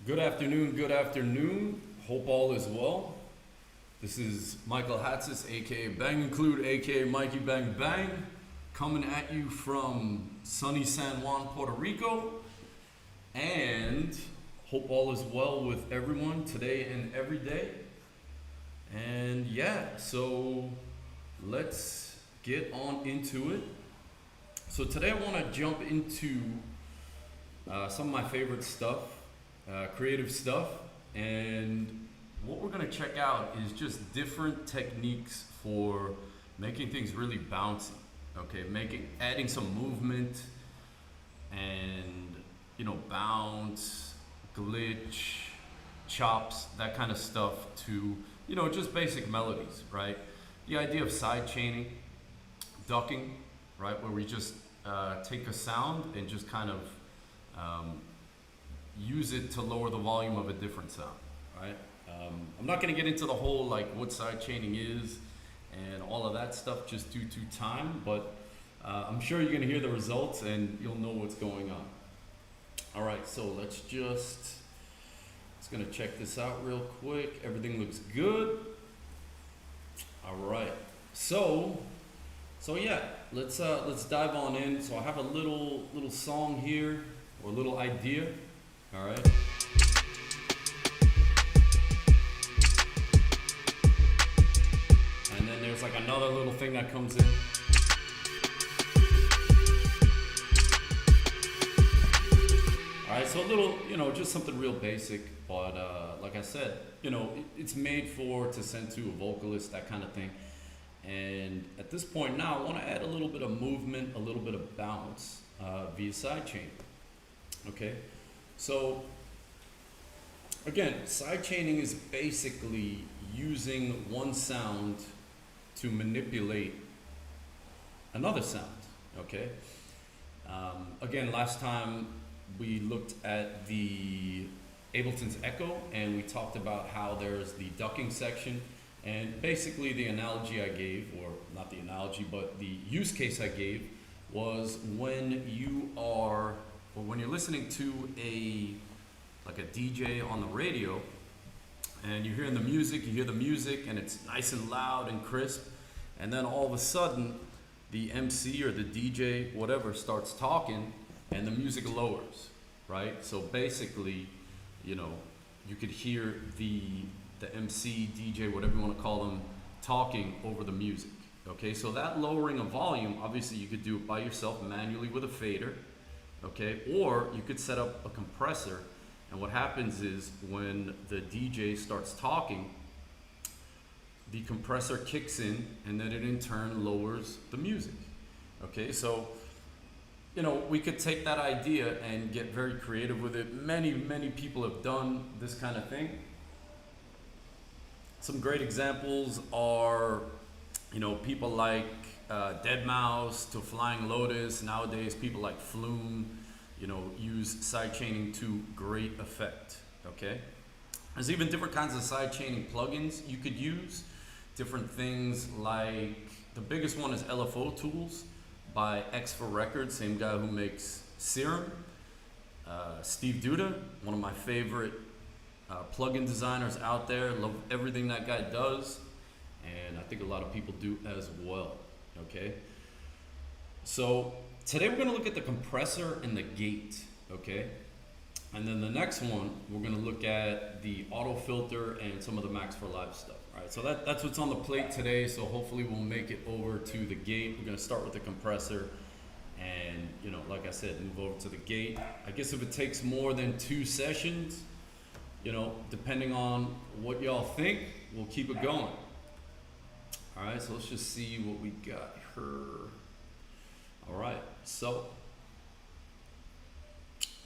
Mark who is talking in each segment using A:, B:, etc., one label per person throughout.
A: Good afternoon, good afternoon. Hope all is well. This is Michael Hatsis, aka Bang Include, aka Mikey Bang Bang, coming at you from sunny San Juan, Puerto Rico. And hope all is well with everyone today and every day. And yeah, so let's get on into it. So today I want to jump into some of my favorite stuff, creative stuff, and what we're going to check out is just different techniques for making things really bouncy. Okay, adding some movement and bounce, glitch, chops, that kind of stuff to just basic melodies, right? The idea of side chaining, ducking, right, where we just take a sound and just kind of use it to lower the volume of a different sound, right? I'm not going to get into the whole like what side chaining is and all of that stuff just due to time, but I'm sure you're going to hear the results and you'll know what's going on. All right, so let's going to check this out real quick. Everything looks good. All right, so yeah, let's dive on in. So I have a little song here, or a little idea. All right. And then there's like another little thing that comes in. All right, so a little, just something real basic, but like I said, it's made to send to a vocalist, that kind of thing. And at this point now, I want to add a little bit of movement, a little bit of bounce via side chain. Okay, so again, side chaining is basically using one sound to manipulate another sound. Okay, again, last time we looked at the Ableton's Echo and we talked about how there's the ducking section. And basically the analogy I gave, or not the analogy, but the use case I gave was when you're listening to a DJ on the radio and you're hearing the music, you hear the music and it's nice and loud and crisp, and then all of a sudden the MC or the DJ, whatever, starts talking and the music lowers, right? So basically, you could hear the MC, DJ, whatever you want to call them, talking over the music. Okay, so that lowering of volume, obviously you could do it by yourself manually with a fader, okay, or you could set up a compressor, and what happens is when the DJ starts talking, the compressor kicks in, and then it in turn lowers the music. Okay, so we could take that idea and get very creative with it. Many people have done this kind of thing. Some great examples are, people like Deadmau5 to Flying Lotus. Nowadays, people like Flume, use side chaining to great effect. Okay, there's even different kinds of side chaining plugins you could use. Different things like the biggest one is LFO Tools by X for Records, same guy who makes Serum. Steve Duda, one of my favorite plugin designers out there. Love everything that guy does, and I think a lot of people do as well. Okay, so today we're going to look at the compressor and the gate. Okay, and then the next one we're going to look at the auto filter and some of the Max for Live stuff. All right, so that's what's on the plate today. So hopefully we'll make it over to the gate. We're going to start with the compressor, and like I said, move over to the gate. I guess if it takes more than 2 sessions, depending on what y'all think, we'll keep it going. All right, so let's just see what we got here. All right, so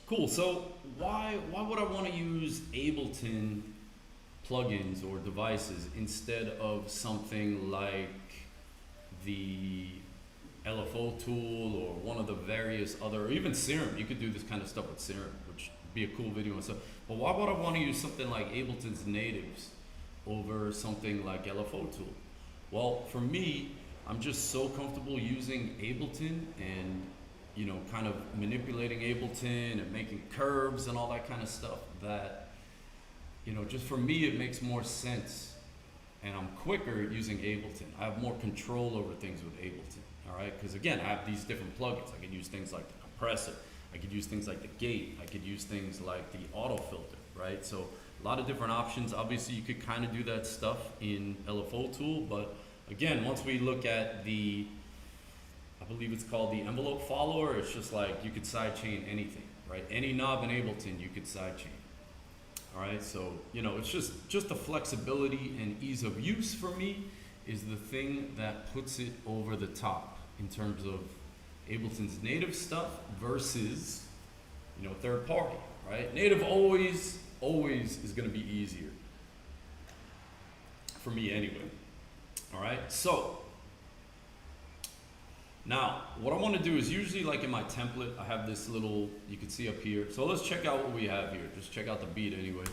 A: cool. So why would I want to use Ableton plugins or devices instead of something like the LFO tool or one of the various other, or even Serum? You could do this kind of stuff with Serum, which would be a cool video and stuff. But why would I want to use something like Ableton's natives over something like LFO tool? Well, for me, I'm just so comfortable using Ableton and kind of manipulating Ableton and making curves and all that kind of stuff that you know, just for me, it makes more sense, and I'm quicker using Ableton. I have more control over things with Ableton. All right, because again, I have these different plugins. I could use things like the compressor. I could use things like the gate. I could use things like the auto filter, right? So a lot of different options. Obviously, you could kind of do that stuff in LFO Tool, but again, once we look at the, I believe it's called the envelope follower, it's just like you could sidechain anything, right? Any knob in Ableton, you could sidechain. All right, so, you know, it's just the flexibility and ease of use for me is the thing that puts it over the top in terms of Ableton's native stuff versus, you know, third party, right? Native always is gonna be easier for me anyway. All right, so now what I wanna do is usually like in my template, I have this little, you can see up here. So let's check out what we have here. Just check out the beat anyway.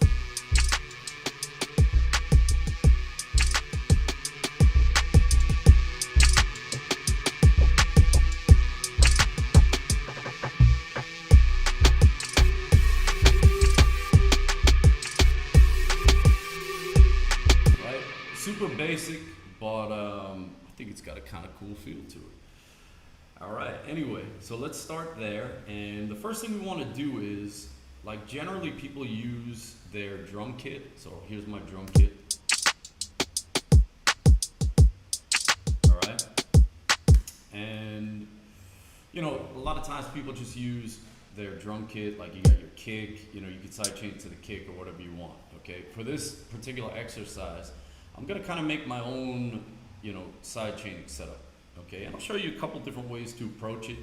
A: Super basic, but I think it's got a kind of cool feel to it. All right, anyway, so let's start there. And the first thing we want to do is, like generally people use their drum kit. So here's my drum kit. All right. And, you know, a lot of times people just use their drum kit, like you got your kick, you know, you can sidechain to the kick or whatever you want, okay? For this particular exercise, I'm gonna kind of make my own, you know, side chaining setup, okay? And I'll show you a couple different ways to approach it.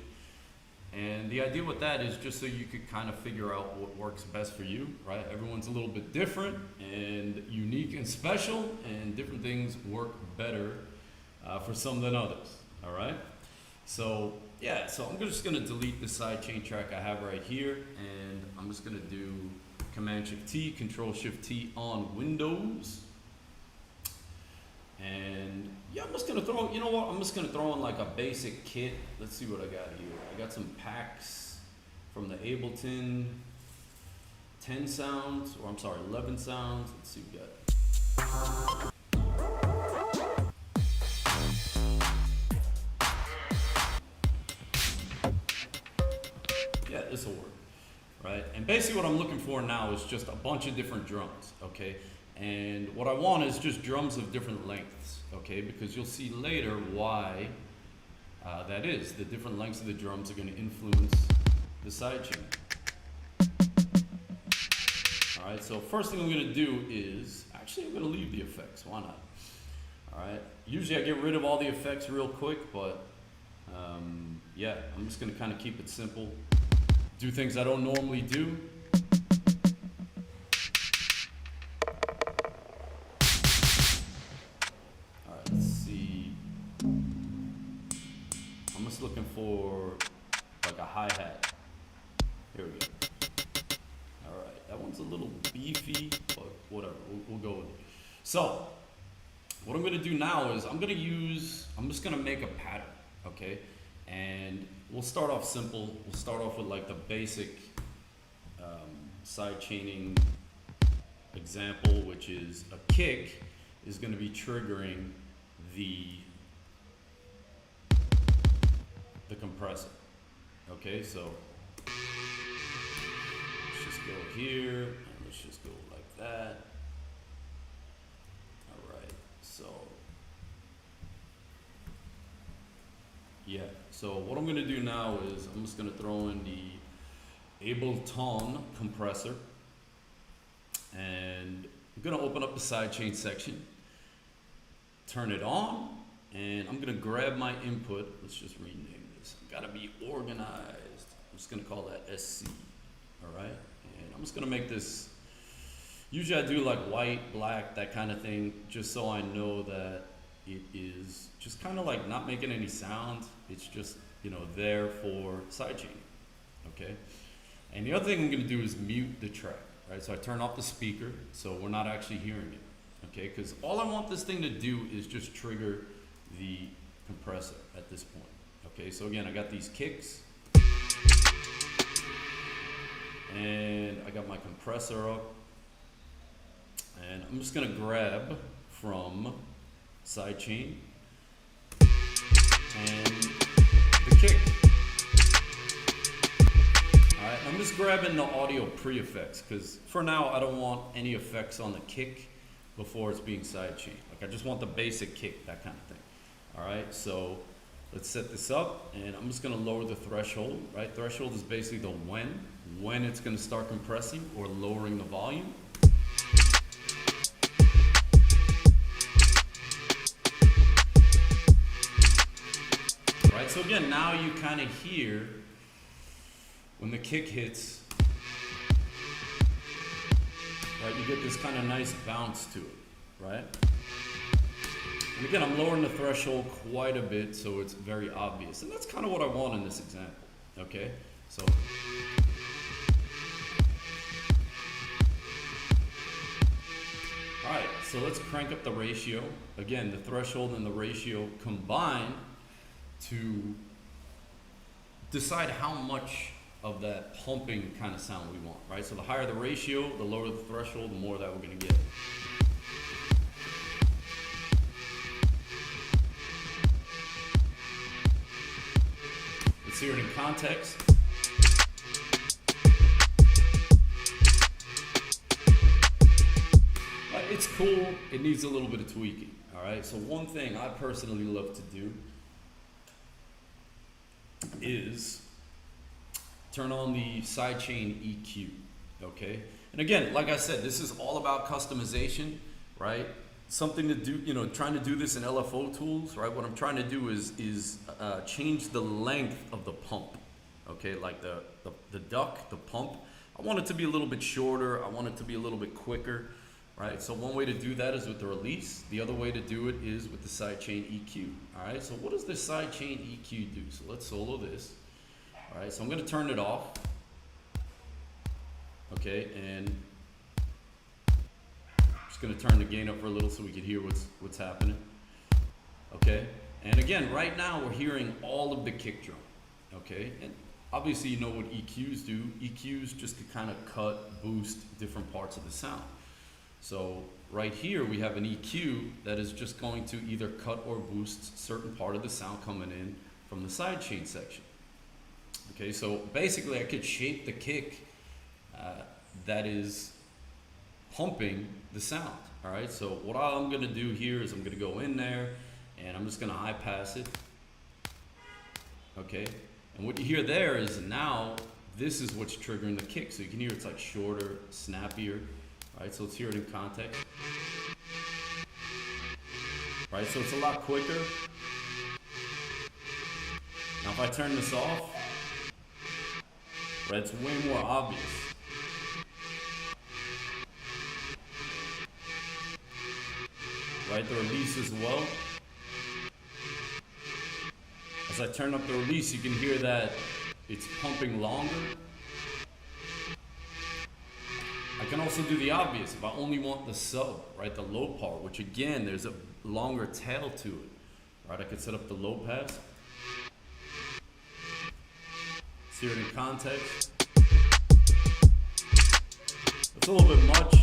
A: And the idea with that is just so you could kind of figure out what works best for you, right? Everyone's a little bit different and unique and special, and different things work better for some than others, all right? So yeah, so I'm just gonna delete the sidechain track I have right here, and I'm just gonna do Command-Shift-T, Control-Shift-T on Windows. And yeah, I'm just gonna throw, you know what, I'm just gonna throw in like a basic kit. Let's see what I got here. I got some packs from the Ableton 10 sounds, or I'm sorry, 11 sounds. Let's see what we got. Yeah, this will work, right? And basically what I'm looking for now is just a bunch of different drums, okay? And what I want is just drums of different lengths, okay? Because you'll see later why that is. The different lengths of the drums are going to influence the sidechain. All right, so first thing I'm going to do is, actually I'm going to leave the effects, why not? All right, usually I get rid of all the effects real quick, but yeah, I'm just going to kind of keep it simple. Do things I don't normally do. Looking for like a hi-hat. Here we go. All right, that one's a little beefy, but whatever, we'll go with it. So what I'm gonna do now is I'm just gonna make a pattern, okay? And we'll start off simple. We'll start off with like the basic side chaining example, which is a kick is gonna be triggering the compressor. Okay, so let's just go here and let's just go like that. All right, so yeah, so what I'm gonna do now is I'm just gonna throw in the Ableton compressor, and I'm gonna open up the sidechain section, turn it on, and I'm gonna grab my input. Let's just rename this. I've gotta be organized. I'm just gonna call that SC, all right? And I'm just gonna make this, usually I do like white, black, that kind of thing, just so I know that it is just kind of like not making any sound. It's just, you know, there for sidechaining, okay? And the other thing I'm gonna do is mute the track, right? So I turn off the speaker, so we're not actually hearing it, okay? Because all I want this thing to do is just trigger the compressor at this point. Okay, so again, I got these kicks, and I got my compressor up, And I'm just gonna grab from sidechain and the kick. Alright, I'm just grabbing the audio pre-effects because for now I don't want any effects on the kick before it's being sidechained. Like I just want the basic kick, that kind of thing. Alright, so let's set this up and I'm just gonna lower the threshold, right? Threshold is basically the when it's gonna start compressing or lowering the volume. Right, so again, now you kind of hear when the kick hits, right, you get this kind of nice bounce to it, right? And again, I'm lowering the threshold quite a bit so it's very obvious. And that's kind of what I want in this example, okay? So, all right, so let's crank up the ratio. Again, the threshold and the ratio combine to decide how much of that pumping kind of sound we want, right? So the higher the ratio, the lower the threshold, the more that we're gonna get. Let's hear it in context. It's cool, it needs a little bit of tweaking, all right? So one thing I personally love to do is turn on the sidechain EQ, okay? And again, like I said, this is all about customization, right? Something to do, you know, trying to do this in LFO tools, right? What I'm trying to do is change the length of the pump, okay? Like the duck, the pump. I want it to be a little bit shorter. I want it to be a little bit quicker, right? So one way to do that is with the release. The other way to do it is with the sidechain EQ, all right? So what does the sidechain EQ do? So let's solo this. All right, so I'm gonna turn it off, okay, and I'm just gonna turn the gain up for a little so we can hear what's happening, okay? And again, right now we're hearing all of the kick drum, okay? And obviously you know what EQs do. EQs just to kind of cut, boost different parts of the sound. So right here we have an EQ that is just going to either cut or boost certain part of the sound coming in from the sidechain section. Okay, so basically I could shape the kick that is pumping the sound, all right? So what I'm gonna do here is I'm gonna go in there and I'm just gonna high pass it, okay? And what you hear there is now this is what's triggering the kick. So you can hear it's like shorter, snappier, right? So let's hear it in context. Right, so it's a lot quicker. Now if I turn this off, right, it's way more obvious. Right, the release as well. As I turn up the release, you can hear that it's pumping longer. I can also do the obvious if I only want the sub, right, the low part, which again, there's a longer tail to it. Right, I could set up the low pass. Hear it in context. It's a little bit much.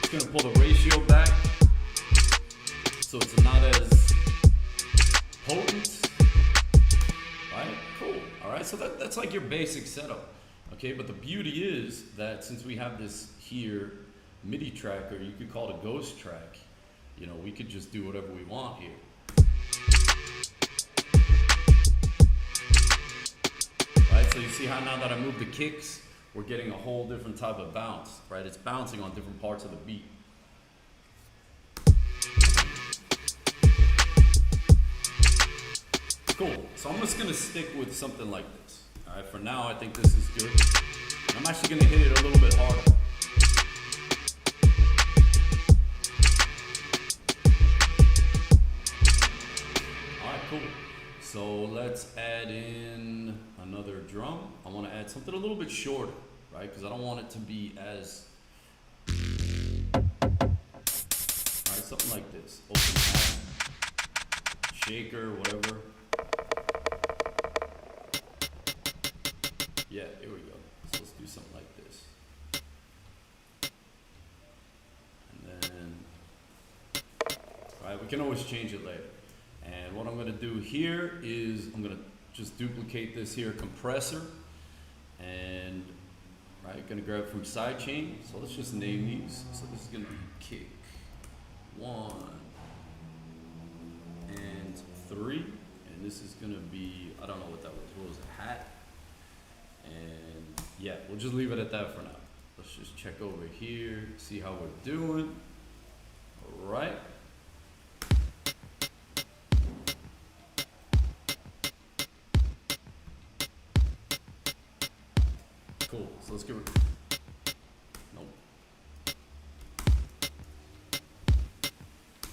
A: Just gonna pull the ratio back so it's not as potent. So that's like your basic setup, okay? But the beauty is that since we have this here MIDI track, or you could call it a ghost track, you know, we could just do whatever we want here. Right, so you see how now that I move the kicks, we're getting a whole different type of bounce, right? It's bouncing on different parts of the beat. Cool, so I'm just gonna stick with something like this. All right, for now I think this is good. And I'm actually gonna hit it a little bit harder. All right, cool. So let's add in another drum. I wanna add something a little bit shorter. right? Because I don't want it to be as, all right, something like this, open hat, shaker, whatever. Yeah, here we go. So let's do something like this. And then, all right, we can always change it later. And what I'm gonna do here is I'm gonna just duplicate this here compressor, and right, gonna grab from sidechain. So let's just name these. So this is gonna be kick 1 and 3, and this is gonna be, I don't know what that was. What was it? Hat? And yeah, we'll just leave it at that for now. Let's just check over here, see how we're doing. All right. Cool, so let's get rid of, nope.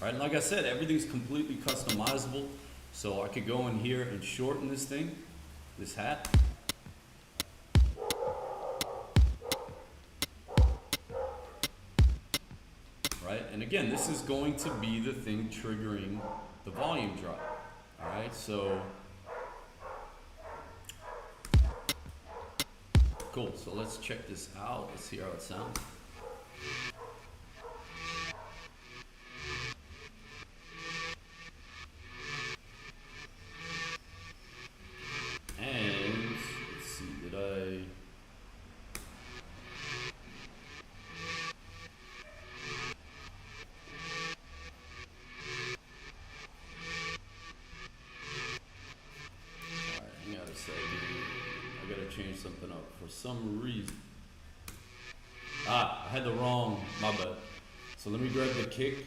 A: All right, and like I said, everything's completely customizable. So I could go in here and shorten this thing, this hat. Right, and again, this is going to be the thing triggering the volume drop. All right, so cool, so let's check this out. Let's see how it sounds. And let's see, did I? All right, hang on a second. I gotta change something up for some reason. I had the wrong, my bad. So let me grab the kick.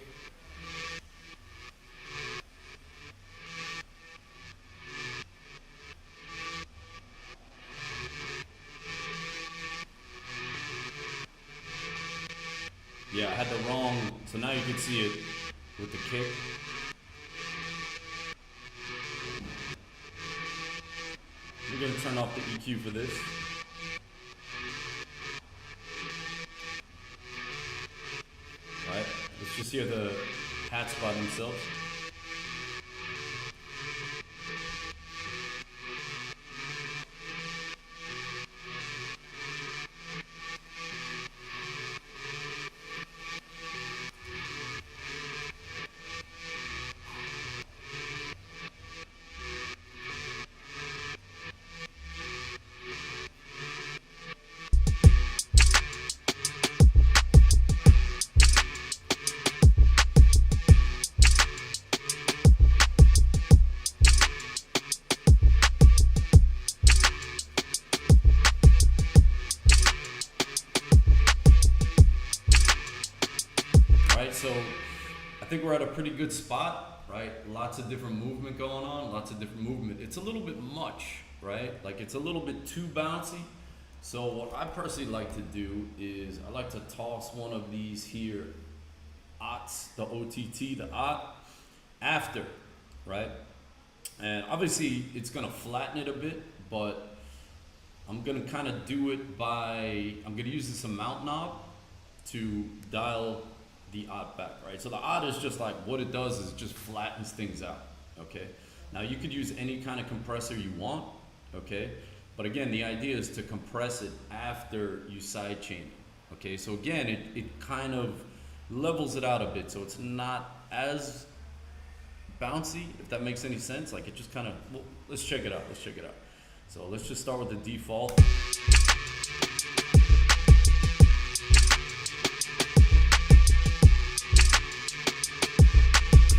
A: Yeah, I had the wrong, so now you can see it with the kick. We're gonna turn off the EQ for this. Alright, let's just hear the hats by themselves. So I think we're at a pretty good spot, right? Lots of different movement going on, lots of different movement. It's a little bit much, right? Like it's a little bit too bouncy. So what I personally like to do is I like to toss one of these here OTTs, the OTT, the OTT, after, right? And obviously it's gonna flatten it a bit, but I'm gonna kind of do it by, I'm gonna use this amount knob to dial the OTT back, right? So the OTT is just like, what it does is it just flattens things out, okay? Now you could use any kind of compressor you want, okay? But again, the idea is to compress it after you sidechain, okay? So again, it kind of levels it out a bit, so it's not as bouncy, if that makes any sense. Like it just kind of, well, let's check it out, let's check it out. So let's just start with the default.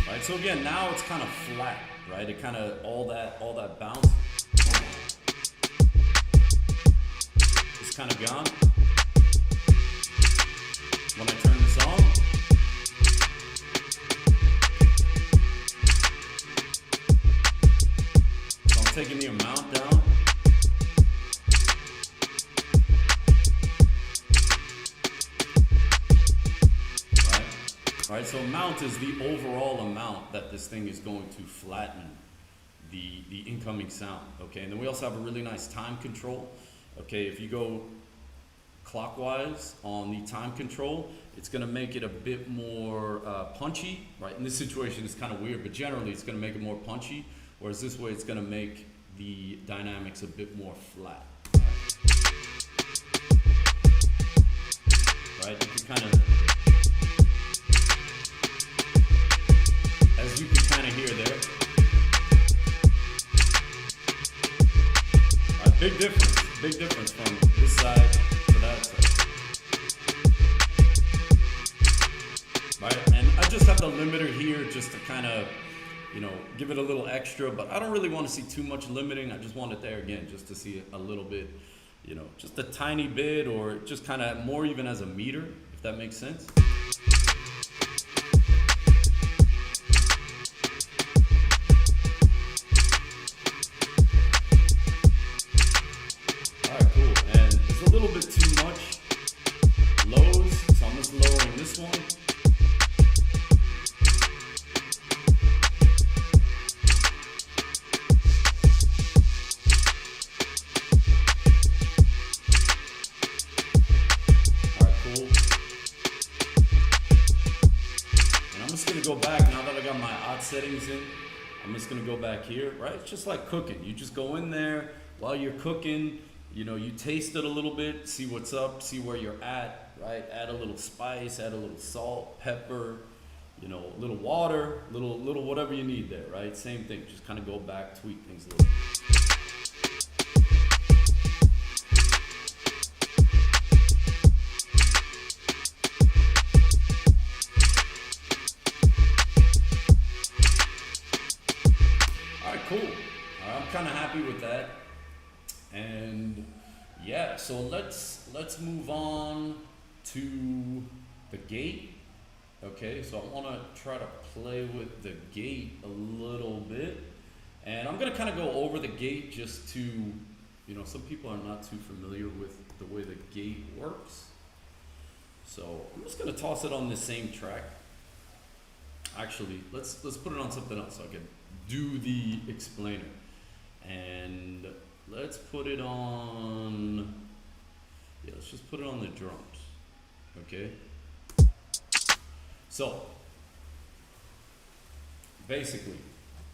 A: Right, so again, now it's kind of flat, right? It kind of, all that bounce is kind of gone. When I turn this on, so I'm taking the amount down. All right, so amount is the overall amount that this thing is going to flatten the incoming sound, okay? And then we also have a really nice time control, okay? If you go clockwise on the time control, it's going to make it a bit more punchy, right? In this situation, it's kind of weird, but generally it's going to make it more punchy, whereas this way it's going to make the dynamics a bit more flat. Right? You can kind of, as you can kind of hear there. Big difference from this side to that side. Right? And I just have the limiter here just to kind of, you know, give it a little extra, but I don't really want to see too much limiting. I just want it there again, just to see a little bit, you know, just a tiny bit, or just kind of more even as a meter, if that makes sense. Settings in. I'm just gonna go back here, right? It's just like cooking. You just go in there while you're cooking, you know, you taste it a little bit, see what's up, see where you're at, right? Add a little spice, add a little salt, pepper, you know, a little water, little whatever you need there, right? Same thing, just kind of go back, tweak things a little. Cool. I'm kind of happy with that, and yeah. So let's move on to the gate. Okay, so I want to try to play with the gate a little bit, and I'm gonna kind of go over the gate just to, you know, some people are not too familiar with the way the gate works. So I'm just gonna toss it on the same track. Actually, let's put it on something else so I can do the explainer, and let's put it on, yeah, let's just put it on the drums. Okay, so basically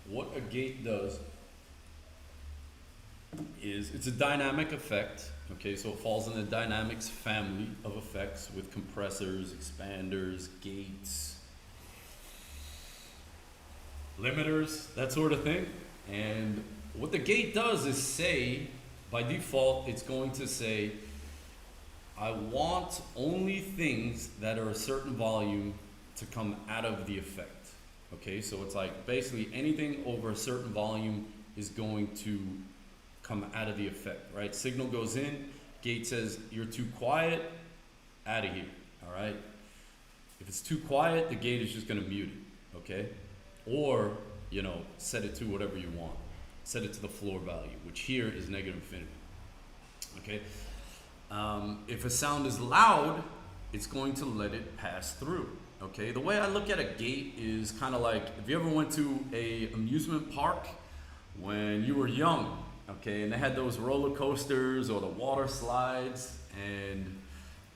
A: what a gate does is it's a dynamic effect. Okay, so it falls in the dynamics family of effects with compressors, expanders, gates, limiters, that sort of thing. And what the gate does is say, by default, it's going to say, I want only things that are a certain volume to come out of the effect. Okay, so it's like basically anything over a certain volume is going to come out of the effect, right? Signal goes in, gate says you're too quiet, out of here, all right? If it's too quiet, the gate is just gonna mute it, okay? Or, you know, set it to whatever you want. Set it to the floor value, which here is negative infinity. Okay. If a sound is loud, it's going to let it pass through. Okay. The way I look at a gate is kind of like if you ever went to a amusement park when you were young, okay, and they had those roller coasters or the water slides, and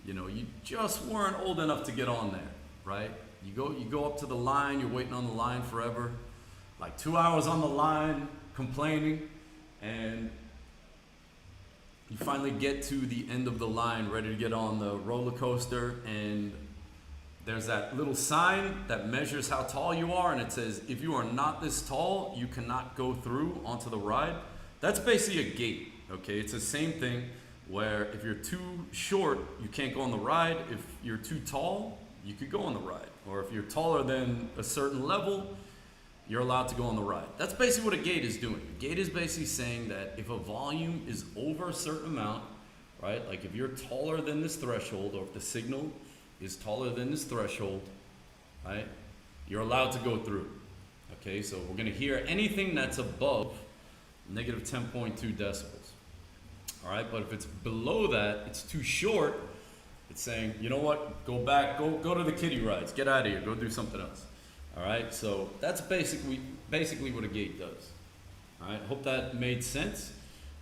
A: you know you just weren't old enough to get on there, right? You go up to the line, you're waiting on the line forever, like 2 hours on the line, complaining, and you finally get to the end of the line, ready to get on the roller coaster, and there's that little sign that measures how tall you are, and it says, if you are not this tall, you cannot go through onto the ride. That's basically a gate, okay? It's the same thing where if you're too short, you can't go on the ride. If you're too tall, you could go on the ride. Or if you're taller than a certain level, you're allowed to go on the ride. That's basically what a gate is doing. A gate is basically saying that if a volume is over a certain amount, right? Like if you're taller than this threshold, or if the signal is taller than this threshold, right? You're allowed to go through. Okay, so we're gonna hear anything that's above negative 10.2 decibels. All right, but if it's below that, it's too short. It's saying, you know what, go back, go to the kiddie rides, get out of here, go do something else. All right, so that's basically what a gate does. All right, hope that made sense.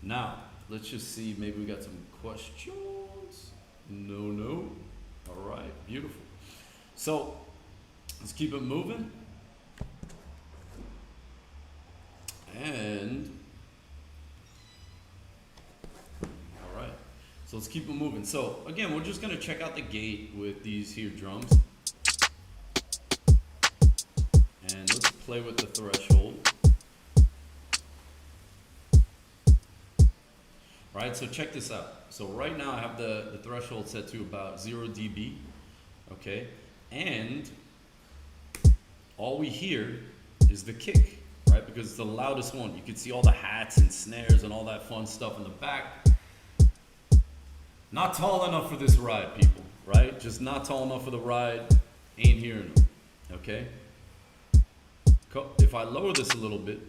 A: Now, let's just see, maybe we got some questions. No. All right, beautiful. So let's keep it moving. And all right, so let's keep it moving. So again, we're just gonna check out the gate with these here drums. And let's play with the threshold. Right, so check this out. So right now I have the threshold set to about 0 dB, okay? And all we hear is the kick, right? Because it's the loudest one. You can see all the hats and snares and all that fun stuff in the back. Not tall enough for this ride, people, right? Just not tall enough for the ride. Ain't hearing them, okay? If I lower this a little bit,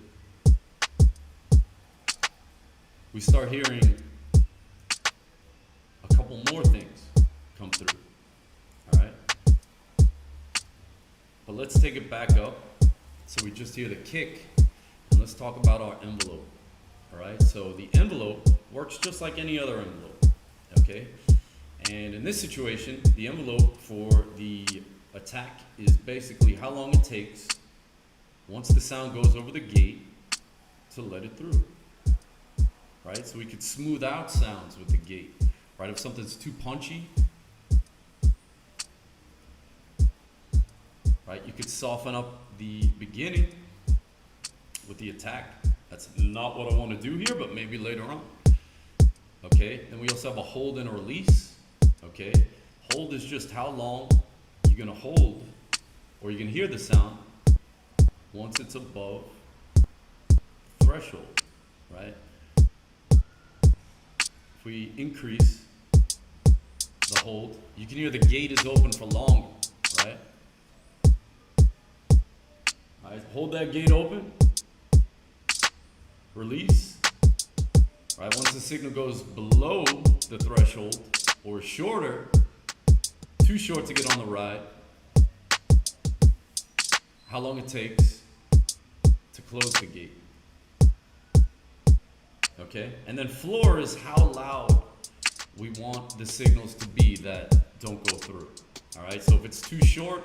A: we start hearing a couple more things come through, all right? But let's take it back up. So we just hear the kick, and let's talk about our envelope, all right? So the envelope works just like any other envelope, okay? And in this situation, the envelope for the attack is basically how long it takes once the sound goes over the gate to let it through, right? So we could smooth out sounds with the gate, right? If something's too punchy, right, you could soften up the beginning with the attack. That's not what I want to do here, but maybe later on, okay? Then we also have a hold and a release, okay? Hold is just how long you're gonna hold, or you can hear the sound once it's above threshold, right? If we increase the hold, you can hear the gate is open for longer, right? All right, hold that gate open, release, right? Once the signal goes below the threshold or shorter, too short to get on the ride, how long it takes to close the gate, okay? And then floor is how loud we want the signals to be that don't go through, all right? So if it's too short,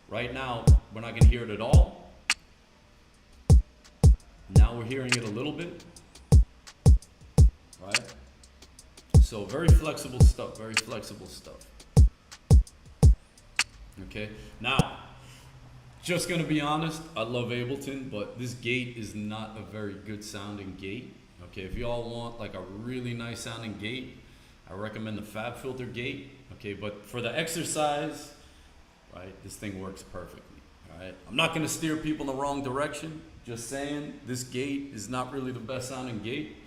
A: right now, we're not gonna hear it at all. Now we're hearing it a little bit, right? So very flexible stuff, very flexible stuff. Okay, now, just gonna be honest, I love Ableton, but this gate is not a very good sounding gate. Okay, if y'all want like a really nice sounding gate, I recommend the FabFilter gate. Okay, but for the exercise, right, this thing works perfectly. All right, I'm not gonna steer people in the wrong direction. Just saying, this gate is not really the best sounding gate.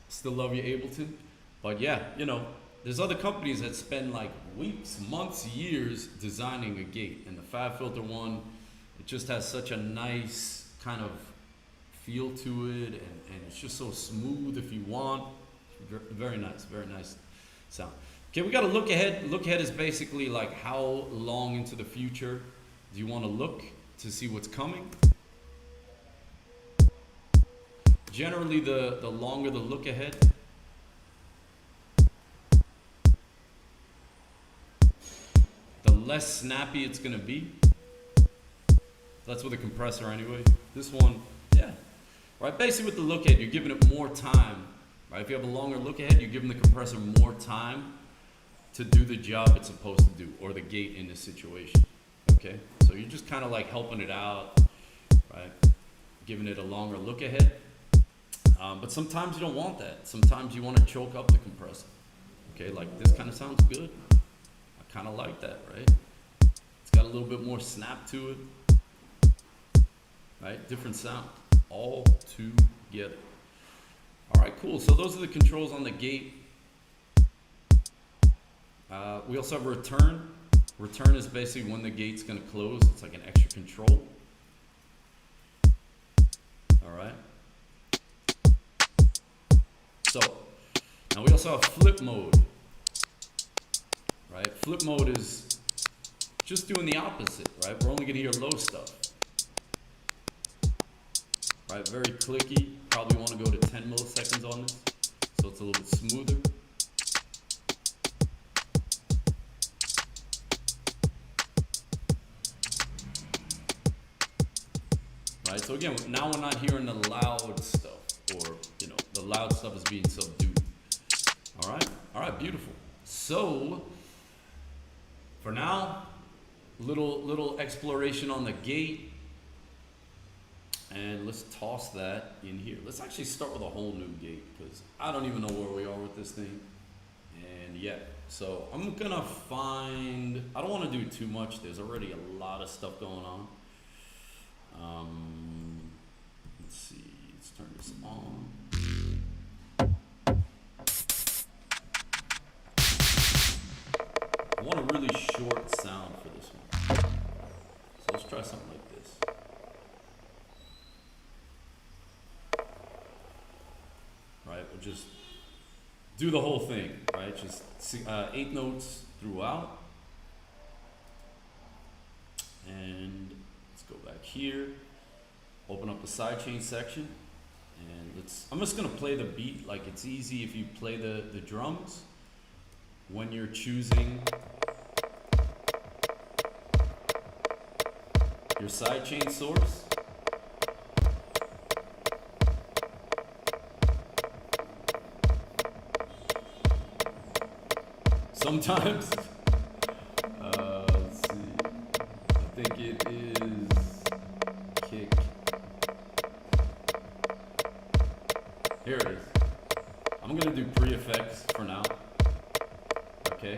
A: Still love you, Ableton, but yeah, you know, there's other companies that spend like weeks, months, years designing a gate, and the FabFilter one, it just has such a nice kind of feel to it, and it's just so smooth if you want. Very nice sound. Okay, we got to look ahead. Look ahead is basically like how long into the future do you want to look to see what's coming? Generally, the longer the look ahead, the less snappy it's gonna be. That's with a compressor anyway. This one, yeah. Right, basically with the look ahead, you're giving it more time. Right, if you have a longer look ahead, you're giving the compressor more time to do the job it's supposed to do, or the gate in this situation, okay? So you're just kind of like helping it out, right? Giving it a longer look ahead. But sometimes you don't want that. Sometimes you want to choke up the compressor, okay? Like this kind of sounds good. I kind of like that, right? It's got a little bit more snap to it, right? Different sound, all together. All right, cool. So those are the controls on the gate. We also have return. Return is basically when the gate's gonna close. It's like an extra control. All right. So now we also have flip mode. Right? Flip mode is just doing the opposite, right? We're only gonna hear low stuff. Right, very clicky. Probably want to go to 10 milliseconds on this, so it's a little bit smoother. right? So again, now we're not hearing the loud stuff, or you know, the loud stuff is being subdued. All right, beautiful. So for now, little exploration on the gate, and let's toss that in here. Let's actually start with a whole new gate, because I don't even know where we are with this thing, and yeah. So I'm gonna find, I don't want to do too much. There's already a lot of stuff going on. Let's see, let's turn this on. I want a really short sound for this one. So let's try something like this. Right, we'll just do the whole thing, right? Just 8 notes throughout. And let's go back here, open up the sidechain section, and I'm just gonna play the beat like it's easy if you play the drums when you're choosing your sidechain source. Sometimes, let's see, I think it is kick. Here it is. I'm gonna do pre-effects for now, okay?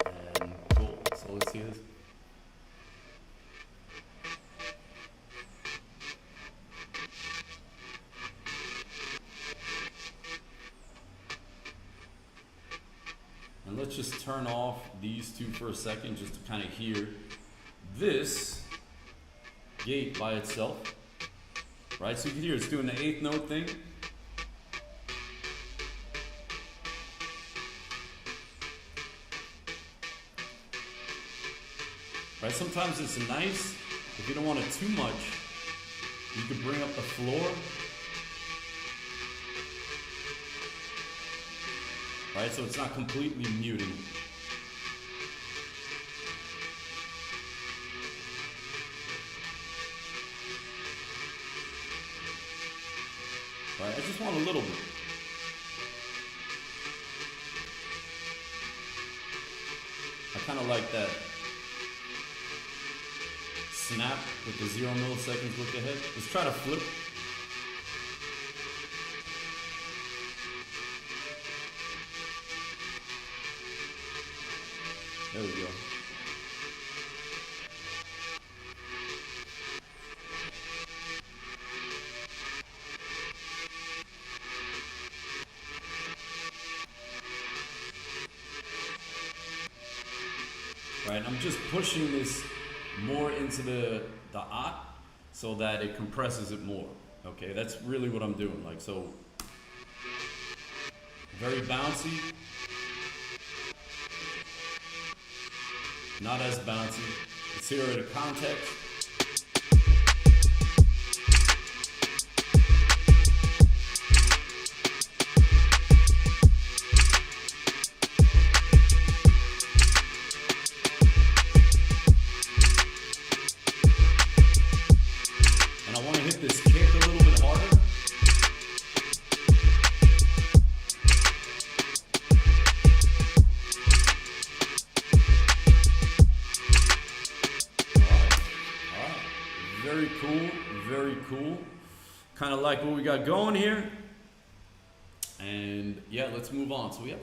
A: And cool, so let's see this. And let's just turn off these two for a second just to kind of hear this gate by itself. Right, so you can hear it's doing the 8th note thing. Right, sometimes it's nice, if you don't want it too much, you can bring up the floor. Right, so it's not completely muting. Right, I just want a little bit. I kind of like that snap with the 0 milliseconds look ahead. Let's try to flip. There we go. Right, I'm just pushing this more into the OT so that it compresses it more. Okay, that's really what I'm doing. Like, so very bouncy. Not as bouncy. Let's hear it in context. And I want to hit this kick a little bit harder. Very cool, very cool. Kind of like what we got going here. And yeah, let's move on. So we have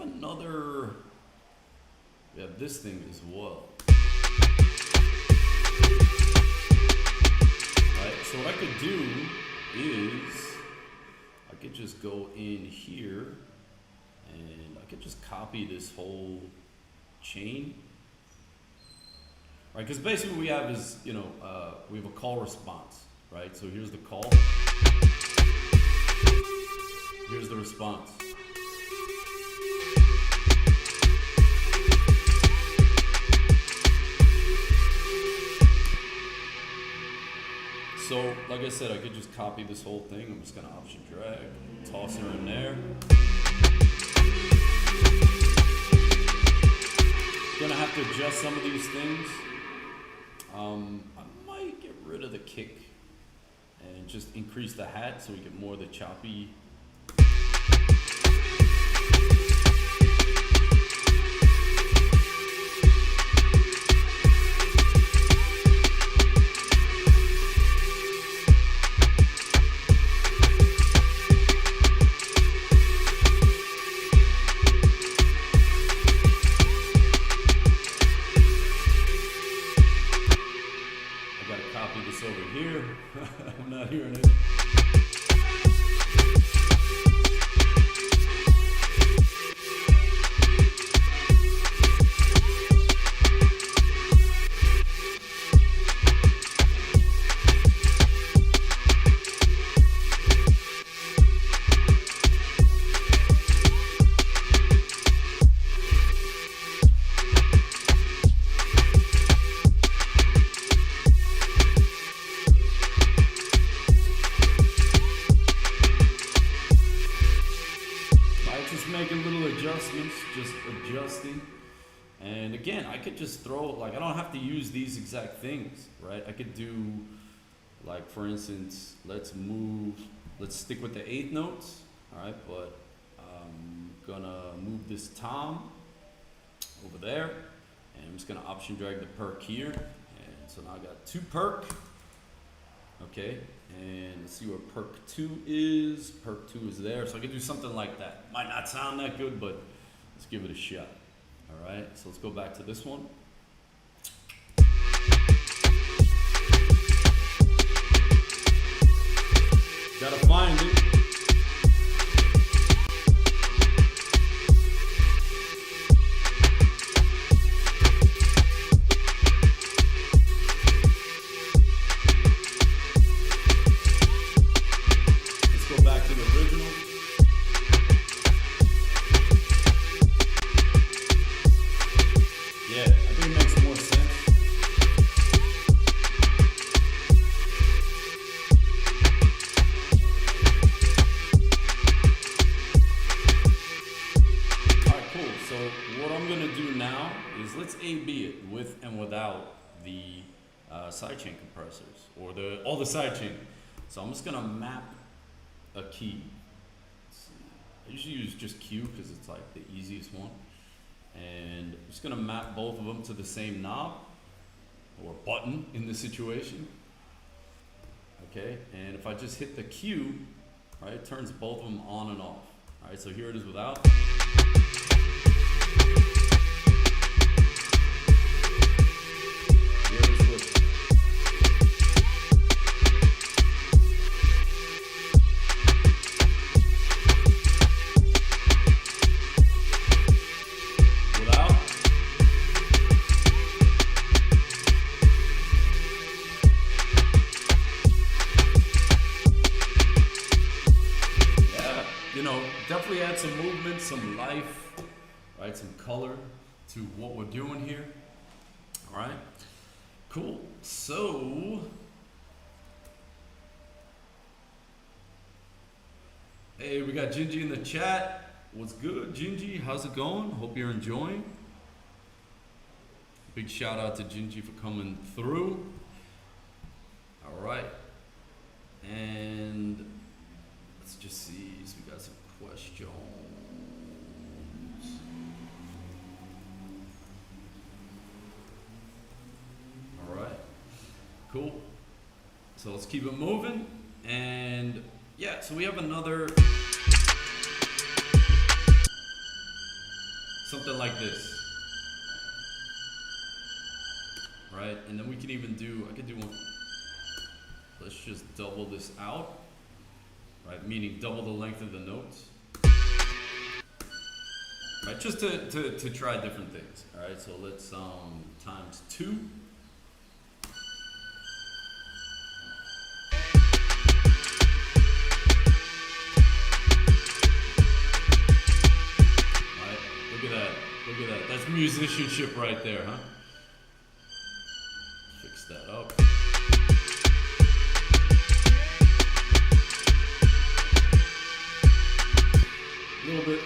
A: this thing as well. Right, so what I could do is, I could just go in here and I could just copy this whole chain. Right, because basically what we have is, we have a call response, right? So here's the call. Here's the response. So, like I said, I could just copy this whole thing. I'm just gonna option drag, toss her in there. Gonna have to adjust some of these things. I might get rid of the kick and just increase the hat so we get more of the choppy. Over here, I'm not hearing it. Making little adjustments, just adjusting. And again, I could just throw, like, I don't have to use these exact things, right? I could do, like, for instance, let's stick with the 8th notes, all right? But I'm gonna move this tom over there, and I'm just gonna option drag the perk here. And so now I got 2 perk, okay? And let's see where perk 2 is. Perk 2 is there. So I could do something like that. Might not sound that good, but let's give it a shot. All right, so let's go back to this one. Gotta find it. Let's A/B it with and without the sidechain compressors or all the sidechain. So I'm just gonna map a key. I usually use just Q because it's like the easiest one, and I'm just gonna map both of them to the same knob or button in this situation. Okay, and if I just hit the Q, right, it turns both of them on and off. All right, so here it is without. Definitely add some movement, some life, right? Some color to what we're doing here. All right, cool. So, hey, we got Gingy in the chat. What's good, Gingy? How's it going? Hope you're enjoying. Big shout out to Gingy for coming through. All right, and let's just see. So we got some questions. All right, cool. So let's keep it moving. And yeah, so we have another something like this, right? And then we can even do, I could do one. Let's just double this out, right? Meaning double the length of the notes. Right, just to try different things. All right, so let's times 2. All right, look at that. Look at that. That's musicianship right there, huh? Fix that up.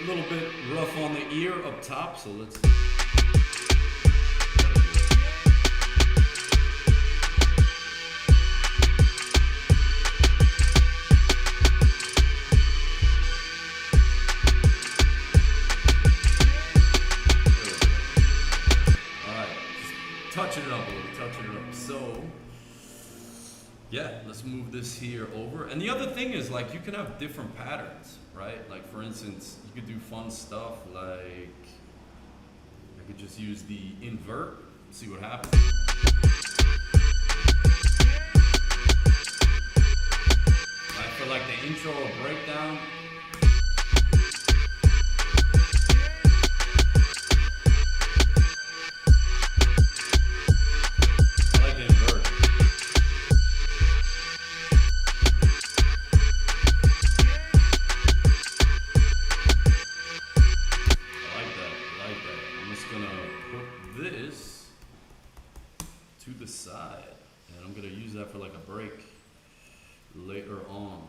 A: Little bit rough on the ear up top, so let's. touching it up. So yeah, let's move this here over. And the other thing is, like, you can have different patterns, right? Like, for instance, you could do fun stuff like, I could just use the invert, see what happens. Right, for like the intro or breakdown. Side, and I'm gonna use that for like a break later on.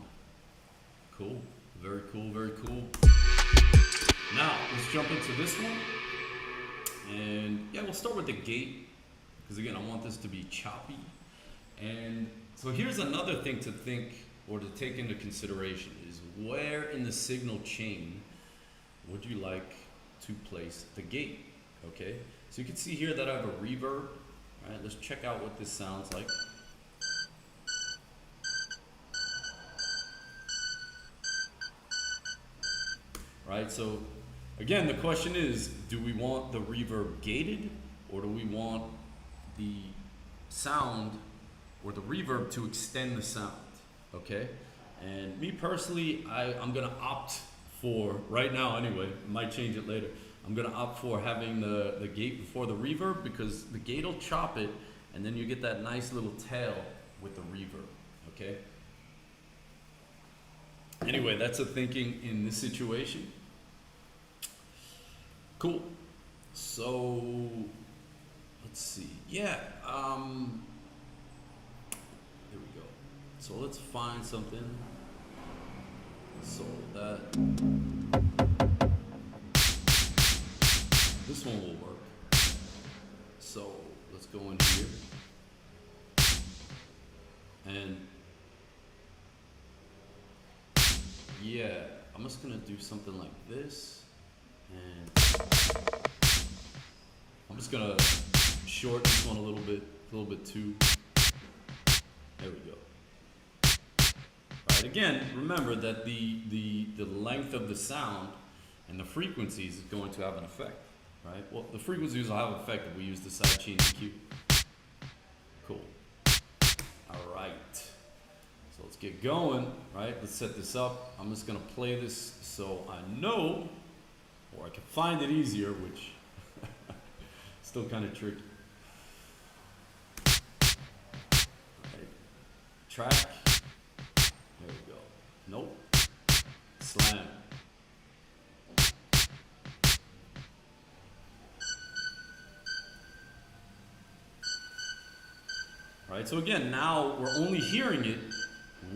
A: Cool, very cool, very cool. Now let's jump into this one, and yeah, we'll start with the gate because again, I want this to be choppy. And so here's another thing to think or to take into consideration is where in the signal chain would you like to place the gate? Okay, so you can see here that I have a reverb. All right, let's check out what this sounds like. Right, so again, the question is, do we want the reverb gated or do we want the sound or the reverb to extend the sound? Okay, and me personally, I'm gonna opt for, right now anyway, might change it later, I'm gonna opt for having the gate before the reverb because the gate will chop it and then you get that nice little tail with the reverb, okay? Anyway, that's a thinking in this situation. Cool. So, let's see. Yeah, here we go. So let's find something. So that, this one will work. So let's go in here. And yeah, I'm just gonna do something like this. And I'm just gonna shorten this one a little bit too. There we go. All right, again, remember that the length of the sound and the frequencies is going to have an effect, right? Well, the frequencies will have an effect if we use the side chain EQ. Cool. All right. So let's get going, right? Let's set this up. I'm just gonna play this so I know, or I can find it easier, which still kind of tricky. All right. Track. There we go. Nope. Slam. All right, so again, now we're only hearing it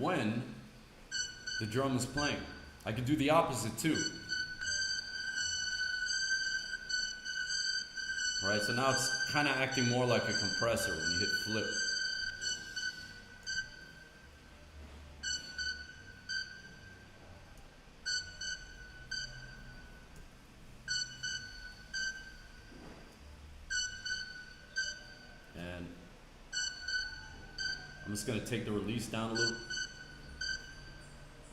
A: when the drum is playing. I could do the opposite too. All right, so now it's kind of acting more like a compressor when you hit flip. And I'm just gonna take the release down a little.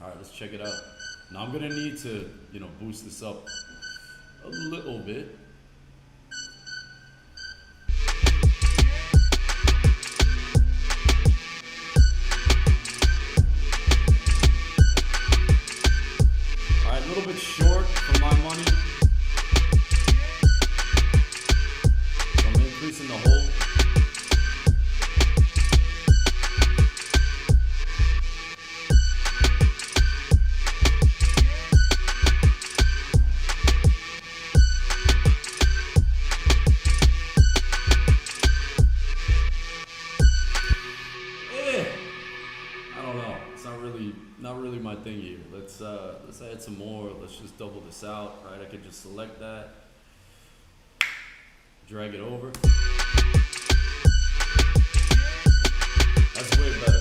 A: All right, let's check it out. Now I'm gonna need to, boost this up a little bit. All right, a little bit short for my money. So I'm increasing the hold. Thing here. Let's add some more. Let's just double this out, right? I could just select that, drag it over. That's way better.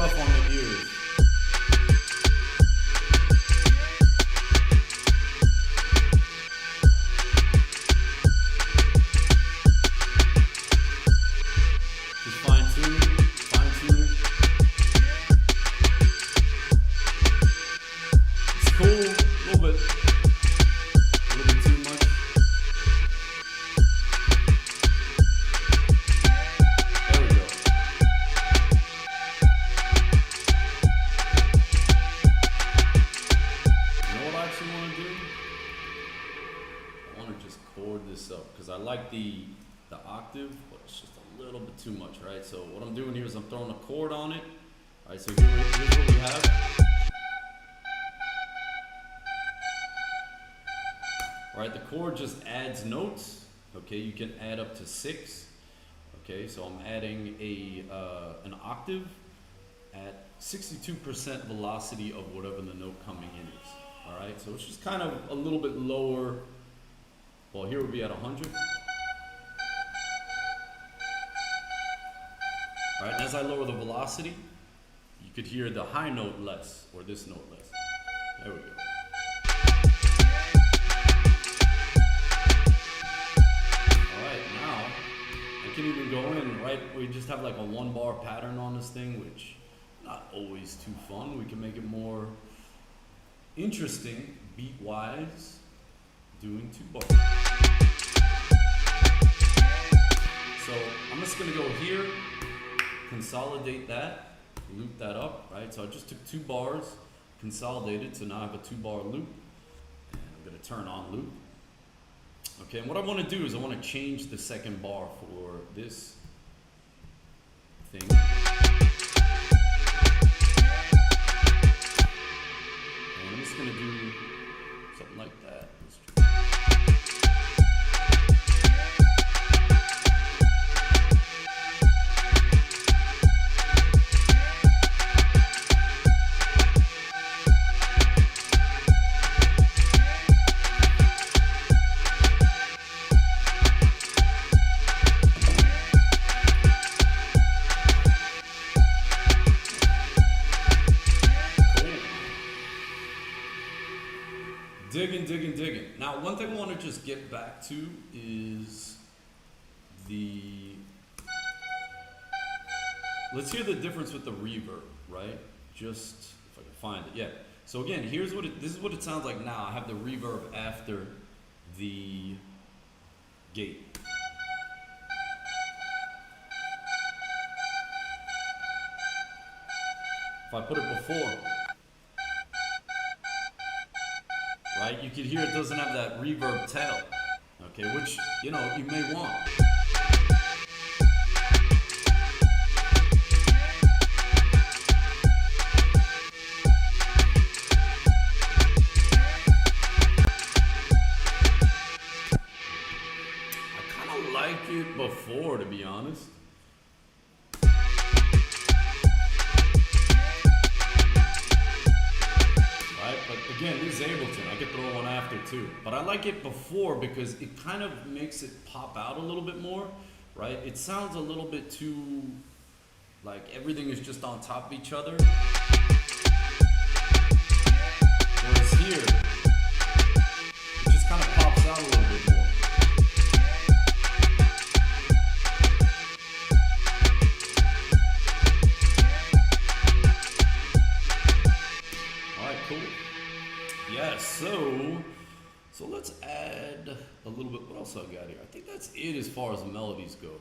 A: rough on the ears. Just fine tuning, fine tuning. It's cool, a little bit too much. There we go. You know what I actually want to do? I want to just chord this up because I like the octave, but it's just a little bit too much, right? So what I'm doing here is I'm throwing a chord on it. All right, so here's what we have. All right, the chord just adds notes. Okay, you can add up to 6. Okay, so I'm adding an octave at 62% velocity of whatever the note coming in is. All right, so it's just kind of a little bit lower. Well, here would be at 100. All right, and as I lower the velocity, you could hear the high note less, or this note less. There we go. Can even go in, right? We just have like a 1-bar pattern on this thing, which not always too fun. We can make it more interesting, beat-wise, doing 2 bars. So I'm just gonna go here, consolidate that, loop that up, right? So I just took 2 bars, consolidated, so now I have a 2-bar loop, and I'm gonna turn on loop. Okay, and what I want to do is I want to change the 2nd bar for this thing. And I'm just going to do something like that. Digging. Now, one thing I want to just get back to is let's hear the difference with the reverb, right? Just, if I can find it, yeah. So again, this is what it sounds like now. I have the reverb after the gate. If I put it before, right, you can hear it doesn't have that reverb tail, okay, which, you know, you may want. I kind of like it before, to be honest. Again, this is Ableton. I could throw one after too. But I like it before because it kind of makes it pop out a little bit more, right? It sounds a little bit too, like everything is just on top of each other. Whereas here, it just kind of pops out a little bit more. Yeah, so let's add a little bit. What else I got here? I think that's it as far as the melodies go.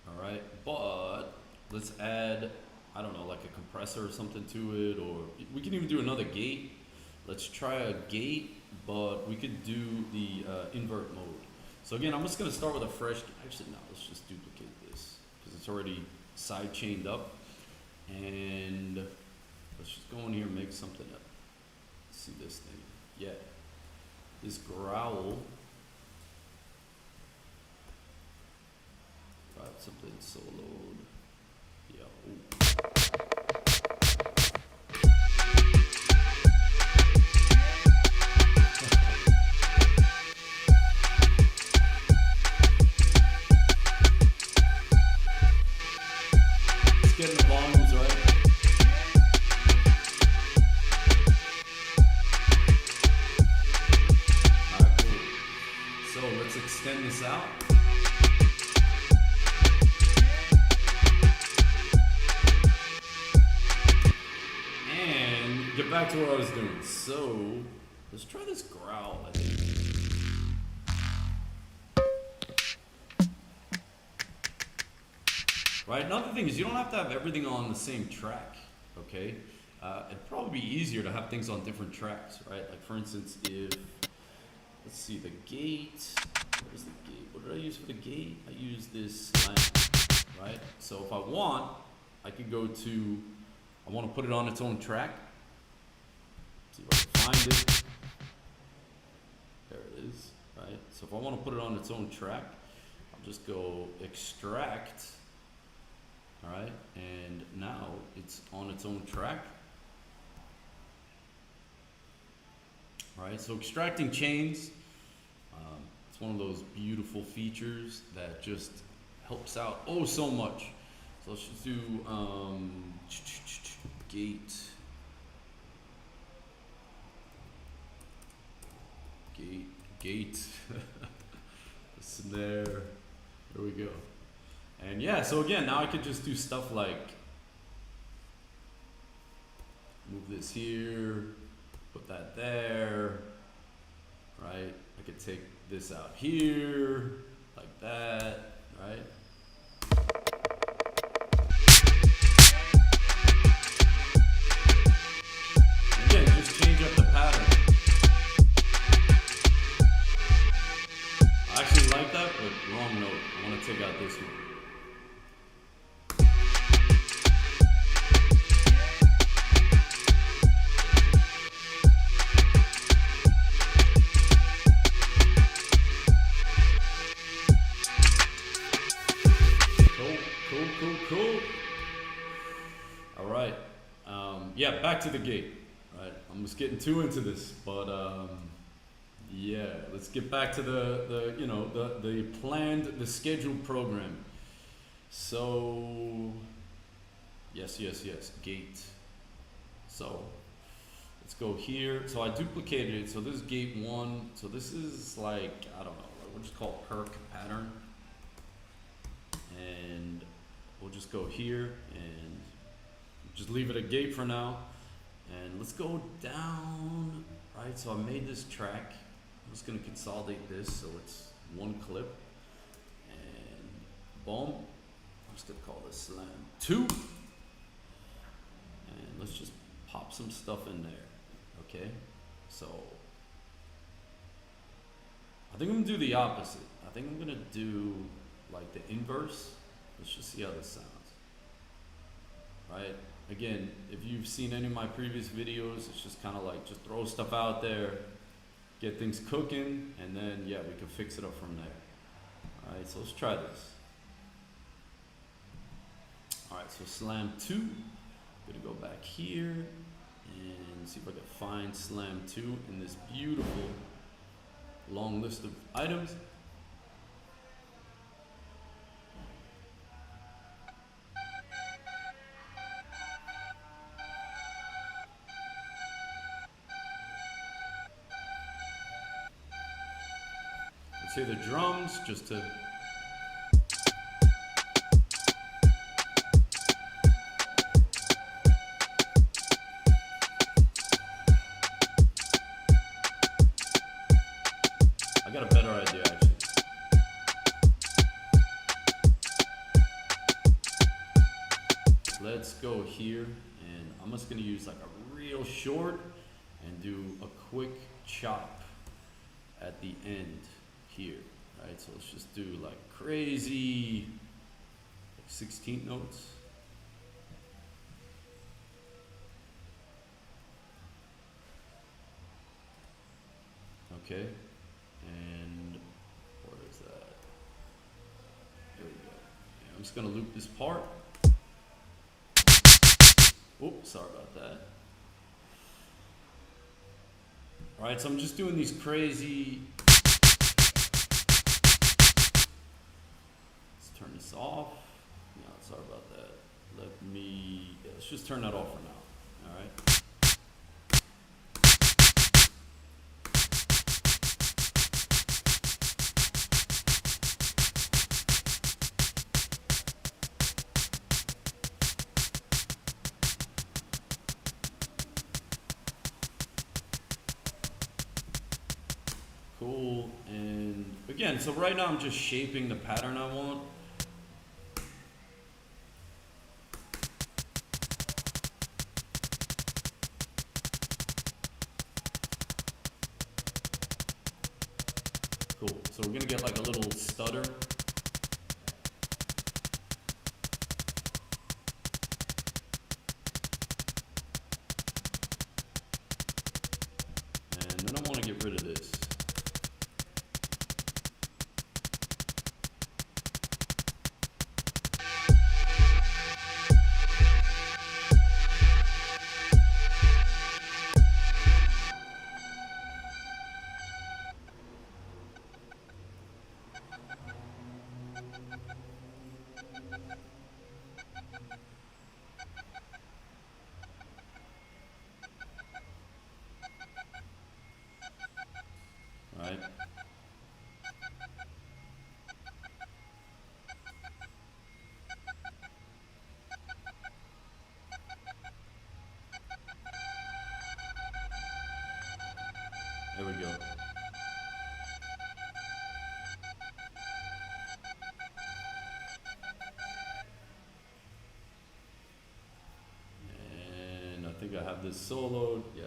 A: All right, but let's add, I don't know, like a compressor or something to it, or we can even do another gate. Let's try a gate, but we could do the invert mode. So again, I'm just gonna start with a fresh, actually no, let's just duplicate this because it's already side chained up. And let's just go in here and make something up. See this thing, yeah, this growl, got something soloed, yeah, just getting the volumes right. back to what I was doing. So let's try this growl, I think. Right, another thing is you don't have to have everything on the same track, okay? It'd probably be easier to have things on different tracks, right? Like for instance, if, let's see, the gate, where's the gate? What did I use for the gate? I used this lamp, right? So if I want, I could go to, I want to put it on its own track. See if I can find it. There it is, right? So if I want to put it on its own track, I'll just go extract. All right, and now it's on its own track. All right, so extracting chains, it's one of those beautiful features that just helps out oh so much. So let's just do gate, snare, there we go. And yeah, so again, now I could just do stuff like move this here, put that there, right? I could take this out here, like that, right? Again, just change up the pattern. I actually like that, but wrong note. I want to take out this one. Cool. All right. Yeah, back to the gate. Right. I'm just getting too into this, but yeah, let's get back to the planned, the scheduled program. So yes, gate. So let's go here. So I duplicated it. So this is gate 1. So this is like, I don't know, we'll just call it perk pattern. And we'll just go here and just leave it a gate for now. And let's go down, right? So I made this track. I'm just gonna consolidate this so it's one clip. And boom. I'm just gonna call this slam 2. And let's just pop some stuff in there, okay? So I think I'm gonna do the opposite. I think I'm gonna do like the inverse. Let's just see how this sounds. Right? Again, if you've seen any of my previous videos, it's just kind of like just throw stuff out there, get things cooking, and then yeah, we can fix it up from there. All right, so let's try this. All right, so slam 2. I'm gonna go back here and see if I can find slam 2 in this beautiful long list of items. Let's hear the drums just to I got a better idea actually. Let's go here and I'm just gonna use like a real short and do a quick chop at the end here, right? So let's just do like crazy like 16th notes. Okay, and where is that? There we go. And I'm just gonna loop this part. Oops, sorry about that. All right, so I'm just doing these crazy. Let's turn this off. No, sorry about that. Let's just turn that off for now. All right. again, so right now I'm just shaping the pattern I want. Cool, so we're gonna get like a little stutter. And then I wanna get rid of this. Right. There we go. And I think I have this soloed. Yeah.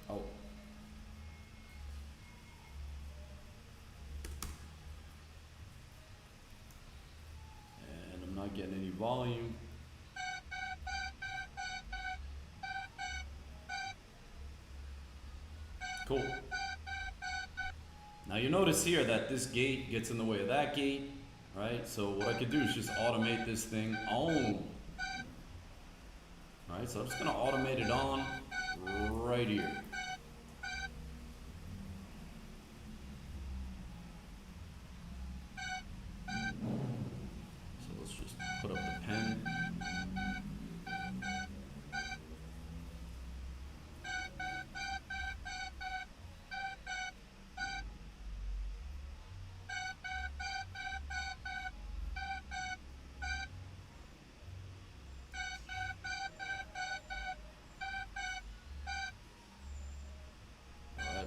A: Oh. And I'm not getting any volume. Cool. Now you notice here that this gate gets in the way of that gate, right? So what I could do is just automate this thing on. Right, so I'm just gonna automate it on right here. So let's just put up the pen.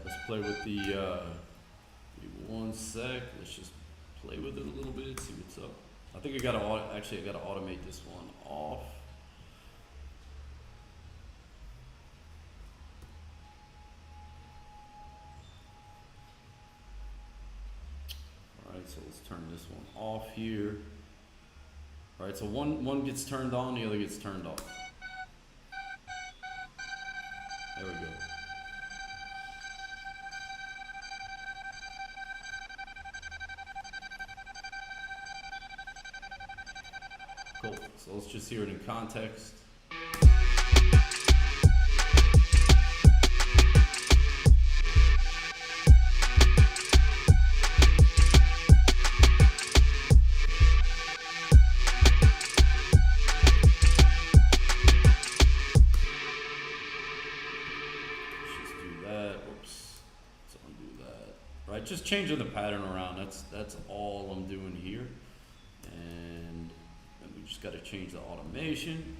A: Let's play with the, give me 1 sec, let's just play with it a little bit, see what's up. I think I gotta, actually I gotta automate this one off. Alright, so let's turn this one off here. Alright, so one gets turned on, the other gets turned off. There we go. Cool. So let's just hear it in context. Right, just changing the pattern around. That's all I'm doing here, and we just got to change the automation.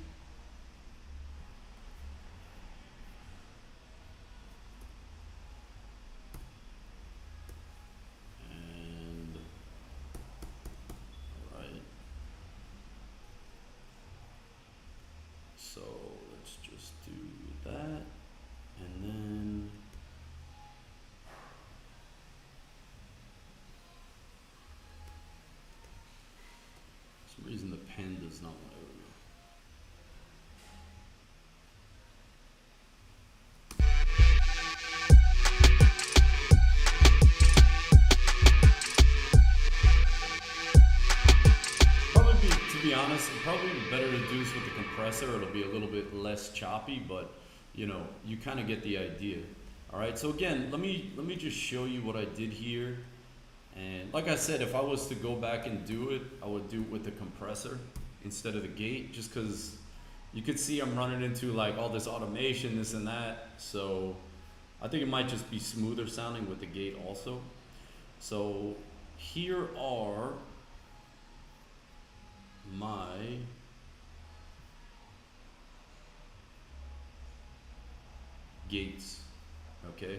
A: And all right, so let's just do that, and then. For some reason the pen does not want to. To be honest, it'd probably be better to do this with the compressor. It'll be a little bit less choppy, but you know, you kind of get the idea. All right, so again, let me just show you what I did here. And like I said, if I was to go back and do it, I would do it with the compressor instead of the gate, just because you could see I'm running into like all this automation, this and that. So I think it might just be smoother sounding with the gate also. So here are my gates, okay?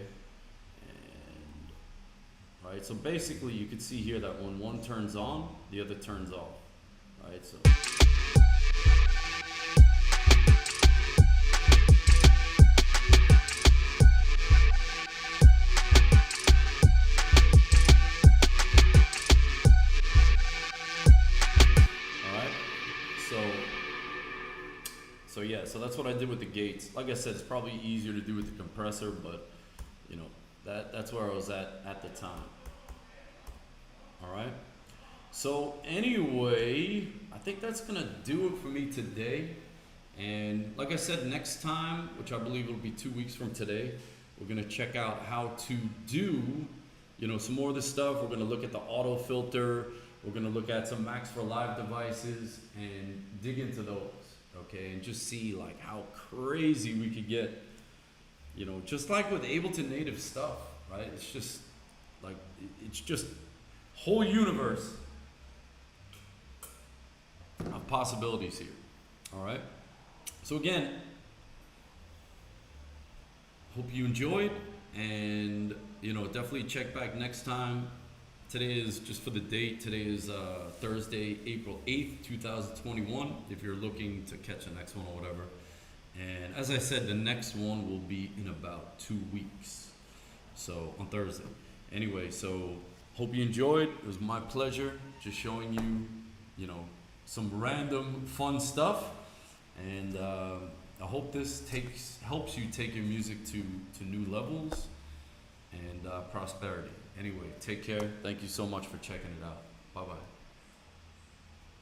A: And right, so basically you can see here that when one turns on, the other turns off, right? So So yeah, so that's what I did with the gates. Like I said, it's probably easier to do with the compressor, but you know, that's where I was at the time. All right. So anyway, I think that's gonna do it for me today. And like I said, next time, which I believe will be 2 weeks from today, we're gonna check out how to do, you know, some more of this stuff. We're gonna look at the auto filter. We're gonna look at some Max for Live devices and dig into those. Okay, and just see like how crazy we could get, you know, just like with Ableton native stuff, right? It's just like, it's just whole universe of possibilities here. All right. So again, hope you enjoyed, and you know, definitely check back next time. Today is, just for the date, today is Thursday, April 8th, 2021, if you're looking to catch the next one or whatever. And as I said, the next one will be in about 2 weeks, so on Thursday. Anyway, so hope you enjoyed. It was my pleasure just showing you, you know, some random fun stuff. And I hope this helps you take your music to new levels and prosperity. Anyway, take care. Thank you so much for checking it out. Bye-bye.